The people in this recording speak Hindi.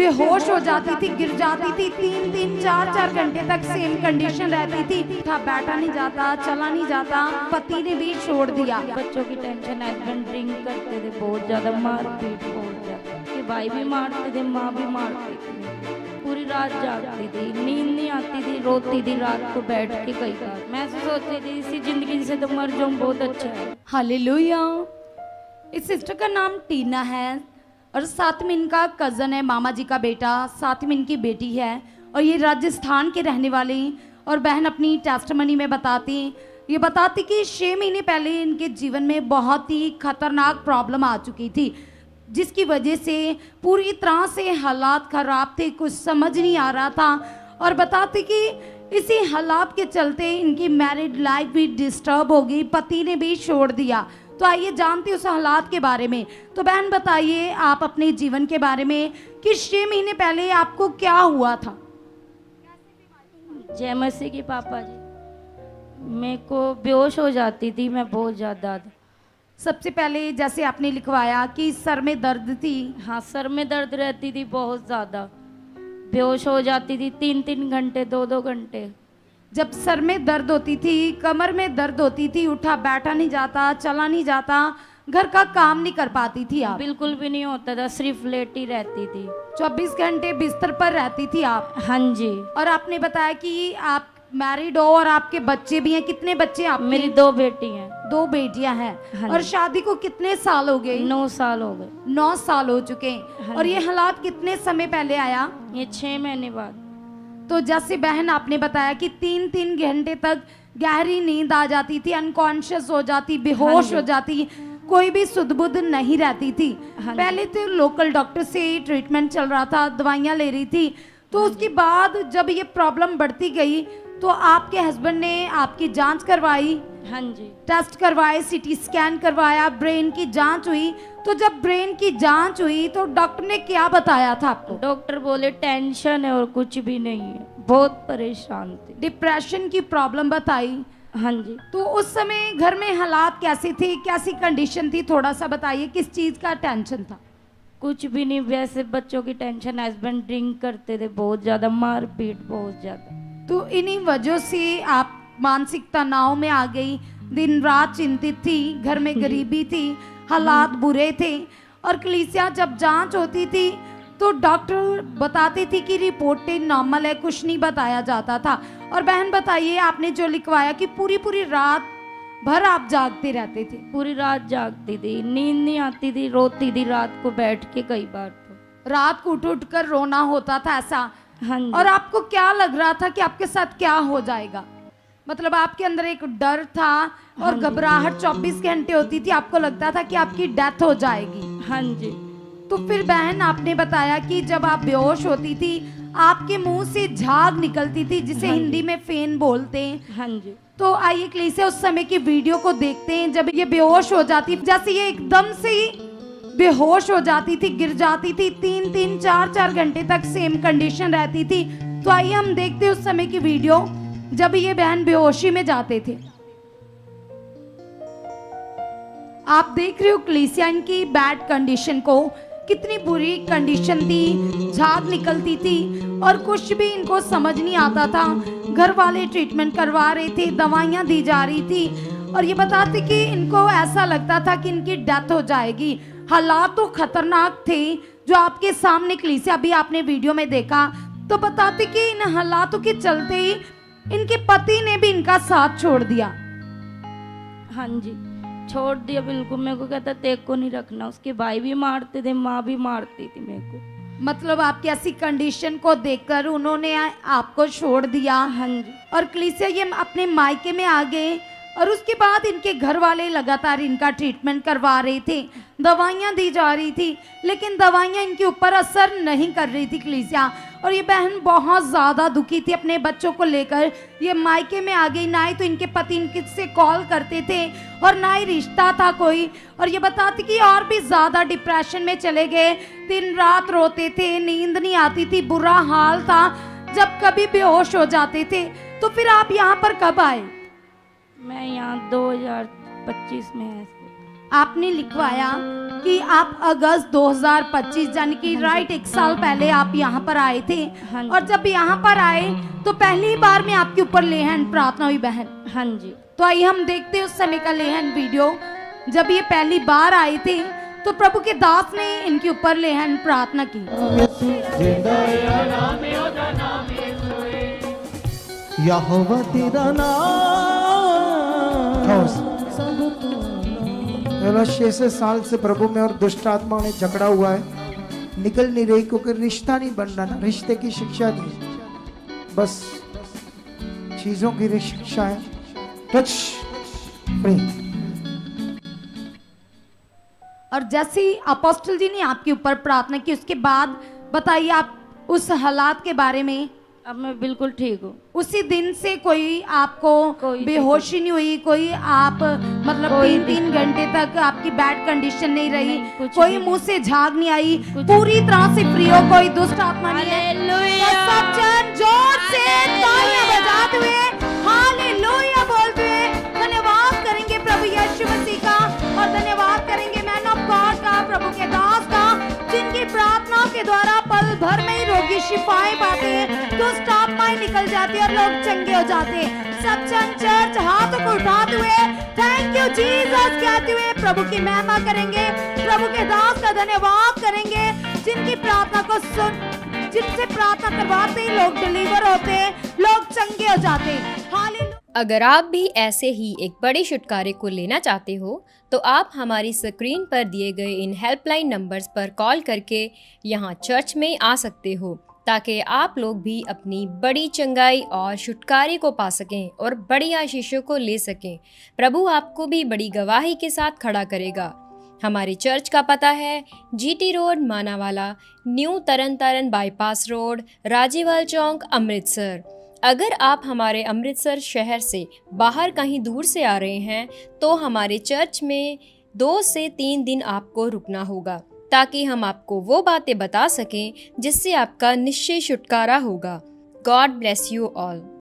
बेहोश हो जाती थी, गिर जाती थी, 3-3 4-4 घंटे तक सेम कंडीशन रहती थी। था बैठा नहीं जाता, चला नहीं जाता, पति ने भी छोड़ दिया। बच्चों की टेंशन, हस्बैंड ड्रिंक करते थे बहुत ज्यादा, मारपीट बहुत ज्यादा, कि भाई भी मारते थे, माँ भी मारती थी, पूरी रात जागती थी, नींद नहीं आती थी, रोती थी रात को बैठ के कई बार। मैं ऐसे सोचती थी इसी जिंदगी से तो मर जाऊं, बहुत अच्छा है। हालेलुया। इस सिस्टर का नाम टीना है और साथ में इनका कज़न है, मामा जी का बेटा, साथ में इनकी बेटी है और ये राजस्थान के रहने वाली। और बहन अपनी टेस्टमनी में ये बताती कि 6 महीने पहले इनके जीवन में बहुत ही खतरनाक प्रॉब्लम आ चुकी थी, जिसकी वजह से पूरी तरह से हालात ख़राब थे, कुछ समझ नहीं आ रहा था। और बताती कि इसी हालात के चलते इनकी मैरिड लाइफ भी डिस्टर्ब हो गई, पति ने भी छोड़ दिया। तो आइए जानते उस हालात के बारे में। तो बहन बताइए आप अपने जीवन के बारे में कि 6 महीने पहले आपको क्या हुआ था। जय मसीह की पापा जी। मेरे को बेहोश हो जाती थी मैं बहुत ज़्यादा। सबसे पहले जैसे आपने लिखवाया कि सर में दर्द थी। हाँ, सर में दर्द रहती थी बहुत ज़्यादा, बेहोश हो जाती थी 3-3 घंटे, 2-2 घंटे। जब सर में दर्द होती थी, कमर में दर्द होती थी, उठा बैठा नहीं जाता, चला नहीं जाता, घर का काम नहीं कर पाती थी आप। बिल्कुल भी नहीं होता था, सिर्फ लेटी रहती थी, 24 घंटे बिस्तर पर रहती थी आप। हाँ जी। और आपने बताया कि आप मैरिड हो और आपके बच्चे भी हैं। कितने बच्चे आप? मेरी 2 बेटी हैं। 2 बेटियां हैं। हाँ और जी। शादी को कितने साल हो गए? 9 साल हो गए। 9 साल हो चुके हैं। हाँ और जी। ये हालात कितने समय पहले आया? ये 6 महीने बाद। तो जैसे बहन आपने बताया कि 3-3 घंटे तक गहरी नींद आ जाती थी, अनकॉन्शियस हो जाती, बेहोश हो जाती, कोई भी सुध बुध नहीं रहती थी। पहले तो लोकल डॉक्टर से ट्रीटमेंट चल रहा था, दवाइयाँ ले रही थी। तो उसके बाद जब ये प्रॉब्लम बढ़ती गई तो आपके हस्बैंड ने आपकी जांच करवाई। हाँ जी। टेस्ट करवाए, सीटी स्कैन करवाया, ब्रेन की जांच हुई। तो जब ब्रेन की जांच हुई तो डॉक्टर ने क्या बताया था आपको? डॉक्टर बोले टेंशन है और कुछ भी नहीं है, बहुत परेशान थी। डिप्रेशन की प्रॉब्लम बताई। हाँ जी। तो उस समय घर में हालात कैसे थे, कैसी कंडीशन थी, थोड़ा सा बताइए, किस चीज़ का टेंशन था? कुछ भी नहीं, वैसे बच्चों की टेंशन, हस्बैंड ड्रिंक करते थे बहुत ज़्यादा, मारपीट बहुत ज़्यादा। तो इन्हीं वजह से आप मानसिक तनाव में आ गई, दिन रात चिंतित थी, घर में गरीबी थी, हालात बुरे थे। और कलीसिया जब जांच होती थी तो डॉक्टर बताते थे कि रिपोर्टें नॉर्मल है, कुछ नहीं बताया जाता था। और बहन बताइए आपने जो लिखवाया कि पूरी पूरी रात भर आप जागते रहते थे। पूरी रात जागती थी, नींद नहीं आती थी, रोती थी रात को बैठ के कई बार। तो रात को उठ उठ कर रोना होता था ऐसा। हाँ जी। और आपको क्या लग रहा था कि आपके साथ क्या हो जाएगा? मतलब आपके अंदर एक डर था और घबराहट 24 घंटे होती थी, आपको लगता था कि आपकी डेथ हो जाएगी। हाँ जी। तो फिर बहन आपने बताया कि जब आप बेहोश होती थी आपके मुंह से झाग निकलती थी, जिसे हिंदी में फेन बोलते हैं। हाँ जी। तो आइए कलीसिया उस समय की वीडियो को देखते हैं जब ये बेहोश हो जाती, जैसे ये एकदम से ही बेहोश हो जाती थी, गिर जाती थी, 3-3 4-4 घंटे तक सेम कंडीशन रहती थी। तो आइए हम देखते हैं उस समय की वीडियो जब ये बहन बेहोशी में जाते थे। आप देख रहे हो कलीसिया इनकी बैड कंडीशन को, कितनी बुरी कंडीशन थी, झाग निकलती थी और कुछ भी इनको समझ नहीं आता था। घर वाले ट्रीटमेंट करवा रहे थे, दवाइयाँ दी जा रही थी और ये बताते कि इनको ऐसा लगता था कि इनकी डेथ हो जाएगी। हालात तो खतरनाक थे जो आपके सामने कलीसिया अभी आपने वीडियो में देखा। तो बताते कि इन हालातों के चलते ही इनके पति ने भी इनका साथ छोड़ दिया। हाँ जी, छोड़ दिया बिल्कुल। मेरे को कहता तेरे को नहीं रखना। उसके भाई भी मारते थे, माँ भी मारती थी मेरे को। मतलब आपकी ऐसी कंडीशन को देखकर उन्होंने आपको छोड़ दिया। हाँ जी। और कलीसिया ये अपने मायके में आ गए और उसके बाद इनके घर वाले लगातार इनका ट्रीटमेंट करवा रहे थे, दवाइयाँ दी जा रही थी, लेकिन दवाइयाँ इनके ऊपर असर नहीं कर रही थी कलीसिया। और ये बहन बहुत ज़्यादा दुखी थी अपने बच्चों को लेकर। ये मायके में आ गई, ना ही तो इनके पति इनके से कॉल करते थे और ना ही रिश्ता था कोई। और ये बताती कि और भी ज़्यादा डिप्रेशन में चले गए, दिन रात रोते थे, नींद नहीं आती थी, बुरा हाल था। जब कभी बेहोश हो जाते थे। तो फिर आप यहाँ पर कब आए? मैं यहाँ 2025 में है। आपने लिखवाया कि आप अगस्त 2025 यानी कि राइट 1 साल पहले आप यहाँ पर आए थे। हाँ जी। और जब यहाँ पर आए तो पहली बार में आपके ऊपर लेहन प्रार्थना हुई बहन। हाँ जी। तो आइए हम देखते हैं उस समय का लेहन वीडियो। जब ये पहली बार आए थे तो प्रभु के दास ने इनके ऊपर लेहन प्रार्थना की। यहोवा तेरा नाम। 6 साल से प्रभु में और दुष्ट आत्मा ने झगड़ा हुआ है, निकल नहीं रही क्योंकि रिश्ता नहीं बन रहा ना, रिश्ते की शिक्षा नहीं, बस चीजों की शिक्षा है। Touch free. और जैसे ही अपोस्टल जी ने आपके ऊपर प्रार्थना की उसके बाद बताइए आप उस हालात के बारे में। अब मैं बिल्कुल ठीक हूँ। उसी दिन से कोई आपको कोई बेहोशी नहीं हुई, कोई आप मतलब कोई 3-3 घंटे तक आपकी बैड कंडीशन नहीं रही, नहीं, कुछ कोई भी मुंह से झाग नहीं आई, कुछ पूरी तरह से फ्री हो, कोई दुष्ट आत्मा नहीं है। हालेलुया। तो सब जन जोर से तालियां बजाते हुए हालेलुया बोलते हुए धन्यवाद करेंगे प्रभु यीशु मसीह का और धन्यवाद करेंगे मैन ऑफ गॉड का, प्रभु के दास का, जिनकी प्रार्थना के द्वारा पल भर में ही रोगी शिफाएं पाते हैं, दुष्ट आत्माएं निकल जाती है और लोग चंगे हो जाते हैं। सब जन चर्च हाथों को उठाते हुए थैंक यू जीसस कहते हुए प्रभु की महिमा करेंगे, प्रभु के दास का धन्यवाद करेंगे, जिनकी प्रार्थना को सुन, जिनसे प्रार्थना करवाते ही लोग डिलीवर होते हैं, लोग चंगे हो जाते हैं। हालेलुया। अगर आप भी ऐसे ही एक बड़े छुटकारे को लेना चाहते हो तो आप हमारी स्क्रीन पर दिए गए इन हेल्पलाइन नंबर्स पर कॉल करके यहाँ चर्च में आ सकते हो, ताकि आप लोग भी अपनी बड़ी चंगाई और छुटकारे को पा सकें और बड़ी आशीषों को ले सकें। प्रभु आपको भी बड़ी गवाही के साथ खड़ा करेगा। हमारे चर्च का पता है GT रोड मानावाला, न्यू तरन तारण बाईपास रोड, राजीवाल चौक, अमृतसर। अगर आप हमारे अमृतसर शहर से बाहर कहीं दूर से आ रहे हैं तो हमारे चर्च में 2 से 3 दिन आपको रुकना होगा, ताकि हम आपको वो बातें बता सकें जिससे आपका निश्चय छुटकारा होगा। God bless you all.